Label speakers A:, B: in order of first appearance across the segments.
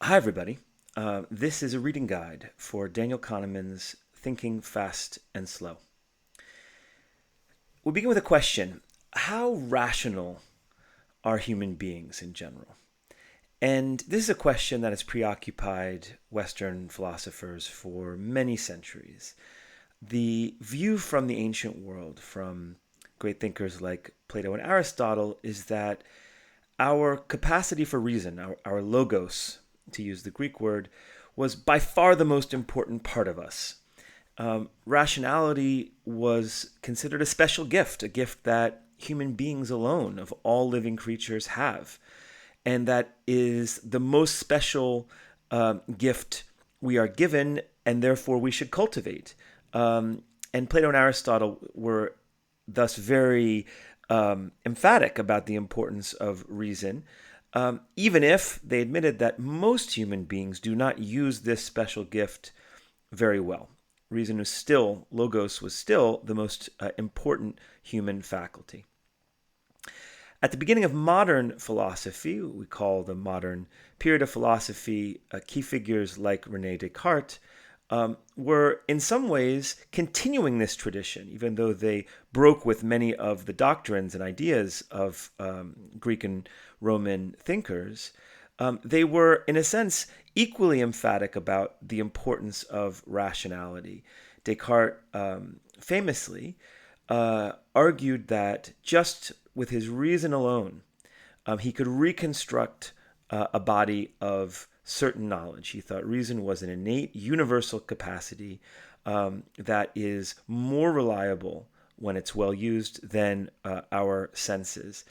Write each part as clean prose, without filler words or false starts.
A: Hi, everybody. This is a reading guide for Daniel Kahneman's Thinking Fast and Slow. We'll begin with a question. How rational are human beings in general? And this is a question that has preoccupied Western philosophers for many centuries. The view from the ancient world, from great thinkers like Plato and Aristotle, is that our capacity for reason, our logos, to use the Greek word, was by far the most important part of us. Rationality was considered a special gift, a gift that human beings alone, of all living creatures, have. And that is the most special gift we are given, and therefore we should cultivate. And Plato and Aristotle were thus very emphatic about the importance of reason, even if they admitted that most human beings do not use this special gift very well. Reason was still, logos was still the most important human faculty. At the beginning of modern philosophy, what we call the modern period of philosophy, key figures like Rene Descartes were in some ways continuing this tradition, even though they broke with many of the doctrines and ideas of Greek and Roman thinkers. They were, in a sense, equally emphatic about the importance of rationality. Descartes famously argued that just with his reason alone, he could reconstruct a body of certain knowledge. He thought reason was an innate, universal capacity that is more reliable when it's well used than our senses.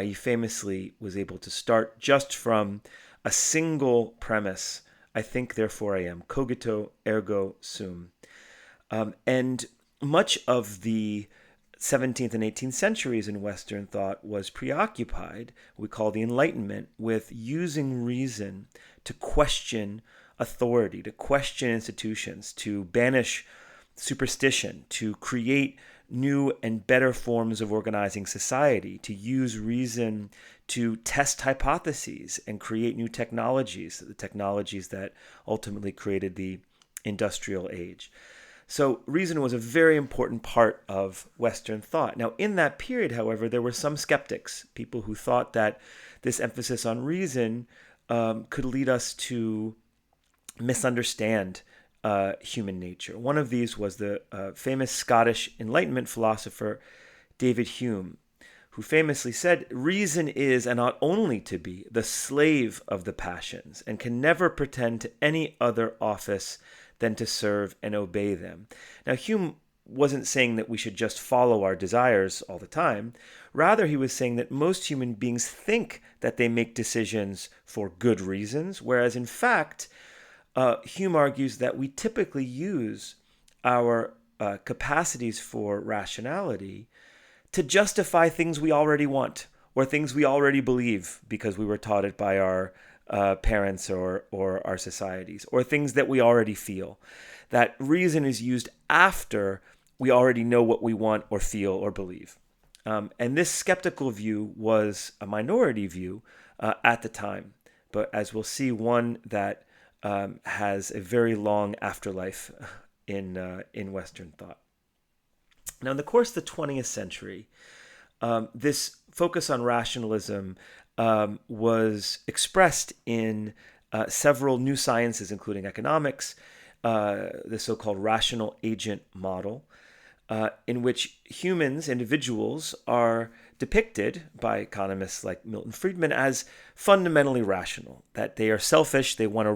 A: He famously was able to start just from a single premise: I think, therefore I am. Cogito, ergo sum. And much of the 17th and 18th centuries in Western thought was preoccupied, we call the Enlightenment, with using reason to question authority, to question institutions, to banish superstition, to create new and better forms of organizing society, to use reason to test hypotheses and create new technologies, the technologies that ultimately created the industrial age. So reason was a very important part of Western thought. Now, in that period, however, there were some skeptics, people who thought that this emphasis on reason could lead us to misunderstand human nature. One of these was the famous Scottish Enlightenment philosopher David Hume, who famously said, reason is and ought only to be the slave of the passions and can never pretend to any other office than to serve and obey them. Now, Hume wasn't saying that we should just follow our desires all the time. Rather, he was saying that most human beings think that they make decisions for good reasons, whereas in fact, Hume argues that we typically use our capacities for rationality to justify things we already want or things we already believe because we were taught it by our parents or our societies, or things that we already feel. That reason is used after we already know what we want or feel or believe. And this skeptical view was a minority view at the time, but as we'll see, one that has a very long afterlife in Western thought. Now, in the course of the 20th century, this focus on rationalism was expressed in several new sciences, including economics, the so-called rational agent model, in which humans, individuals, are depicted by economists like Milton Friedman as fundamentally rational. That they are selfish, they want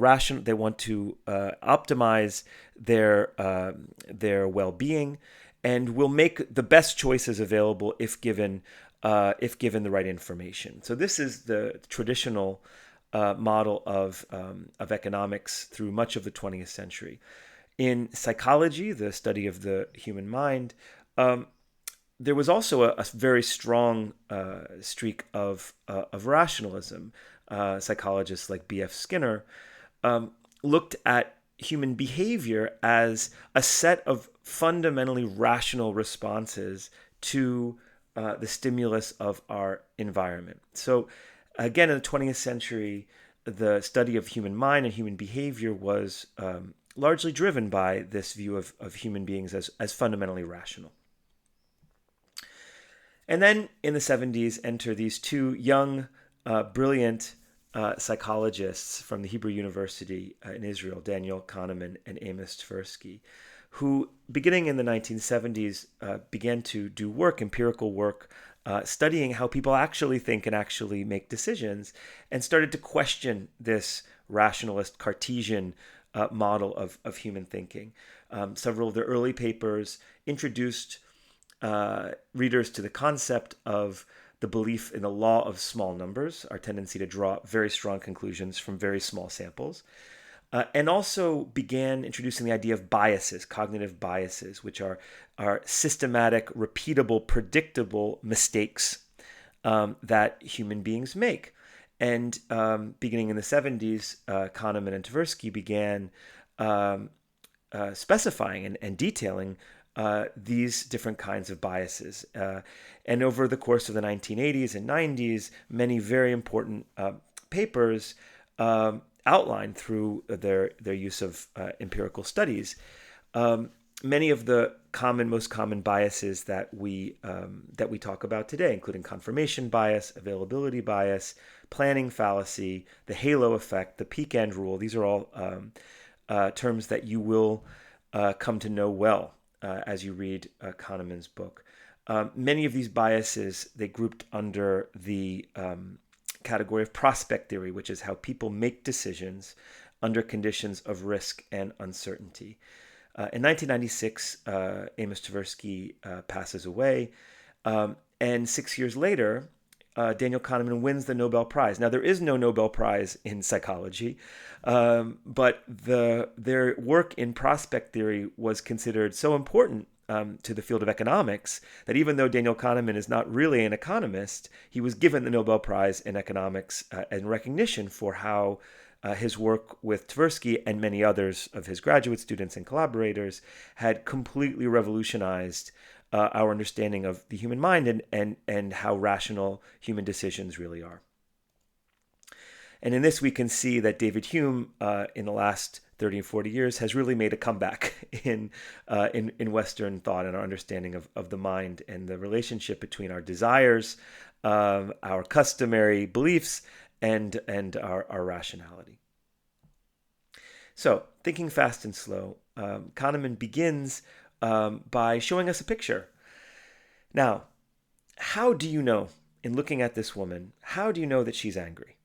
A: to optimize their well-being, and will make the best choices available if given the right information. So this is the traditional model of economics through much of the 20th century. In psychology, the study of the human mind, there was also a very strong streak of rationalism. Psychologists like B.F. Skinner looked at human behavior as a set of fundamentally rational responses to the stimulus of our environment. So again, in the 20th century, the study of human mind and human behavior was largely driven by this view of human beings as fundamentally rational. And then in the 70s enter these two young, brilliant psychologists from the Hebrew University in Israel, Daniel Kahneman and Amos Tversky, who, beginning in the 1970s, began to do work, empirical work, studying how people actually think and actually make decisions, and started to question this rationalist Cartesian model of human thinking. Several of their early papers introduced readers to the concept of the belief in the law of small numbers, our tendency to draw very strong conclusions from very small samples, and also began introducing the idea of biases, cognitive biases, which are systematic, repeatable, predictable mistakes that human beings make. And beginning in the 70s, Kahneman and Tversky began specifying and detailing these different kinds of biases. And over the course of the 1980s and 90s, many very important papers outlined through their use of empirical studies many of the most common biases that we talk about today, including confirmation bias, availability bias, planning fallacy, the halo effect, the peak-end rule. These are all terms that you will come to know well as you read Kahneman's book. Many of these biases, they grouped under the category of prospect theory, which is how people make decisions under conditions of risk and uncertainty. In 1996, Amos Tversky passes away, and 6 years later, Daniel Kahneman wins the Nobel Prize. Now, there is no Nobel Prize in psychology, but their work in prospect theory was considered so important to the field of economics that even though Daniel Kahneman is not really an economist, he was given the Nobel Prize in economics in recognition for how his work with Tversky and many others of his graduate students and collaborators had completely revolutionized our understanding of the human mind and how rational human decisions really are. And in this, we can see that David Hume, in the last 30 and 40 years, has really made a comeback in Western thought and our understanding of the mind and the relationship between our desires, our customary beliefs, and our rationality. So, thinking fast and slow, Kahneman begins by showing us a picture. Now, how do you know, in looking at this woman, how do you know that she's angry?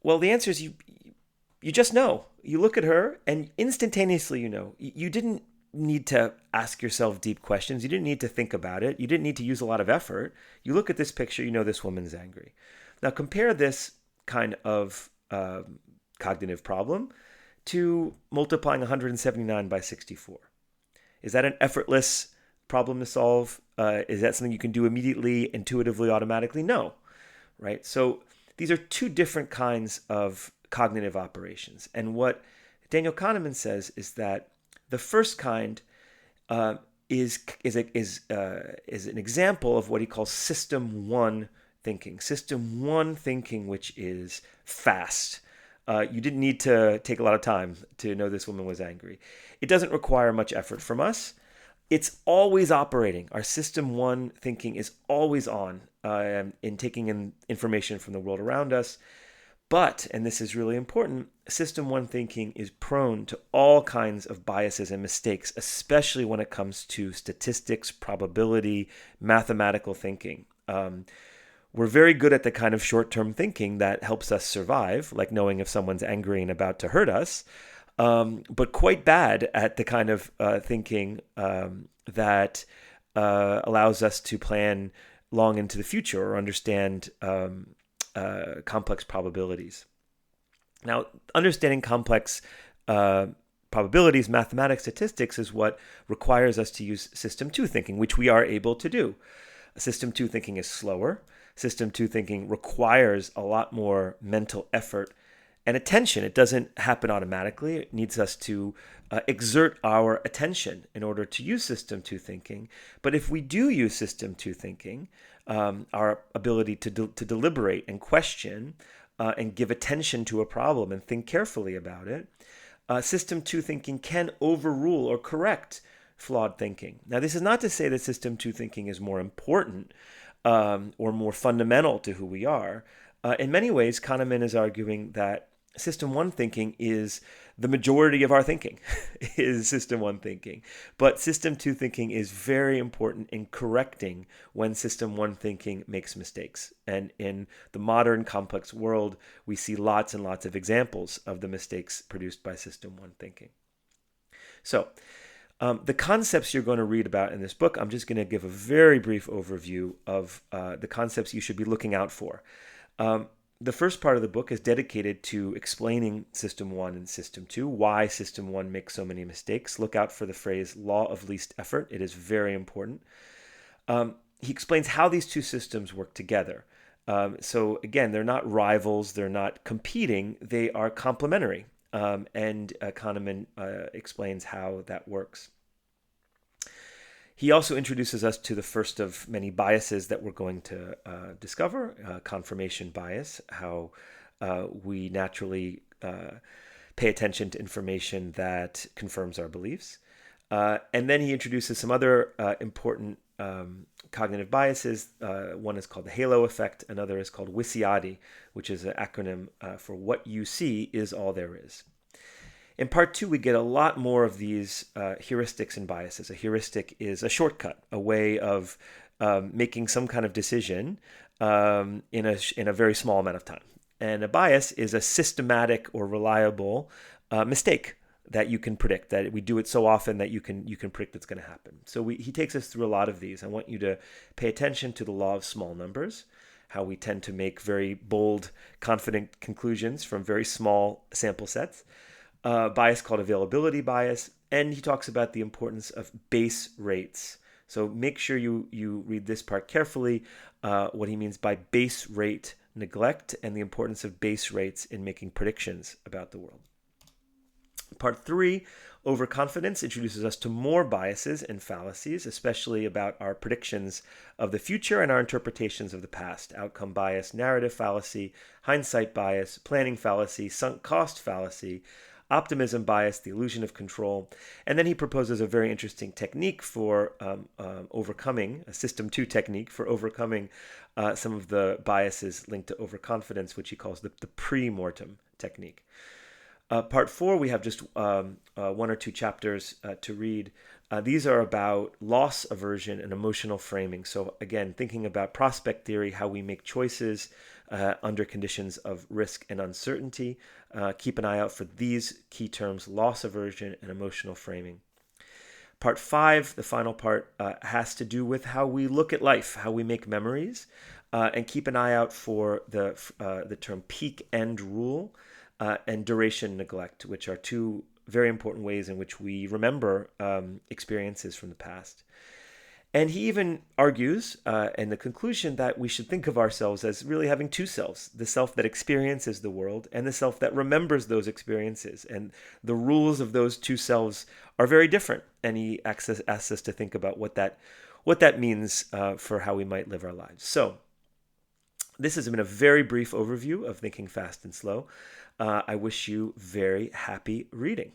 A: Well, the answer is you just know. You look at her and instantaneously you know. You didn't need to ask yourself deep questions. You didn't need to think about it. You didn't need to use a lot of effort. You look at this picture, you know this woman's angry. Now compare this kind of cognitive problem to multiplying 179 by 64. Is that an effortless problem to solve? Is that something you can do immediately, intuitively, automatically? No, right? So these are two different kinds of cognitive operations. And what Daniel Kahneman says is that the first kind is an example of what he calls system one thinking. System one thinking, which is fast. You didn't need to take a lot of time to know this woman was angry. It doesn't require much effort from us. It's always operating. Our system one thinking is always on in taking in information from the world around us. But, and this is really important, system one thinking is prone to all kinds of biases and mistakes, especially when it comes to statistics, probability, mathematical thinking. We're very good at the kind of short-term thinking that helps us survive, like knowing if someone's angry and about to hurt us, but quite bad at the kind of thinking that allows us to plan long into the future or understand complex probabilities. Now, understanding complex probabilities, mathematics, statistics is what requires us to use system two thinking, which we are able to do. System two thinking is slower. System two thinking requires a lot more mental effort and attention. It doesn't happen automatically. It needs us to exert our attention in order to use system two thinking. But if we do use system two thinking, our ability to deliberate and question and give attention to a problem and think carefully about it, System 2 thinking can overrule or correct flawed thinking. Now, this is not to say that System 2 thinking is more important or more fundamental to who we are. In many ways, Kahneman is arguing that System 1 thinking is the majority of our thinking, is System 1 thinking. But System 2 thinking is very important in correcting when System 1 thinking makes mistakes. And in the modern complex world, we see lots and lots of examples of the mistakes produced by System 1 thinking. So, the concepts you're going to read about in this book, I'm just going to give a very brief overview of the concepts you should be looking out for. The first part of the book is dedicated to explaining System 1 and System 2, why System 1 makes so many mistakes. Look out for the phrase law of least effort. It is very important. He explains how these two systems work together. So again, they're not rivals, they're not competing, they are complementary. And Kahneman explains how that works. He also introduces us to the first of many biases that we're going to discover, confirmation bias, how we naturally pay attention to information that confirms our beliefs. And then he introduces some other important cognitive biases. One is called the halo effect. Another is called WYSIATI, which is an acronym for what you see is all there is. In part 2, we get a lot more of these heuristics and biases. A heuristic is a shortcut, a way of making some kind of decision in a very small amount of time. And a bias is a systematic or reliable mistake that you can predict, that we do it so often that you can predict it's going to happen. So he takes us through a lot of these. I want you to pay attention to the law of small numbers, how we tend to make very bold, confident conclusions from very small sample sets. Bias called availability bias, and he talks about the importance of base rates. So make sure you read this part carefully, what he means by base rate neglect and the importance of base rates in making predictions about the world. Part 3, overconfidence, introduces us to more biases and fallacies, especially about our predictions of the future and our interpretations of the past. Outcome bias, narrative fallacy, hindsight bias, planning fallacy, sunk cost fallacy, optimism bias, the illusion of control. And then he proposes a very interesting technique for overcoming, a System 2 technique for overcoming some of the biases linked to overconfidence, which he calls the pre-mortem technique. Part 4, we have just 1 or 2 chapters to read. These are about loss aversion and emotional framing. So again, thinking about prospect theory, how we make choices under conditions of risk and uncertainty. Keep an eye out for these key terms, loss aversion and emotional framing. Part 5, the final part, has to do with how we look at life, how we make memories, and keep an eye out for the term peak-end rule and duration neglect, which are 2 very important ways in which we remember experiences from the past. And he even argues in the conclusion that we should think of ourselves as really having 2 selves, the self that experiences the world and the self that remembers those experiences. And the rules of those 2 selves are very different. And he asks us to think about what that means for how we might live our lives. So this has been a very brief overview of Thinking Fast and Slow. I wish you very happy reading.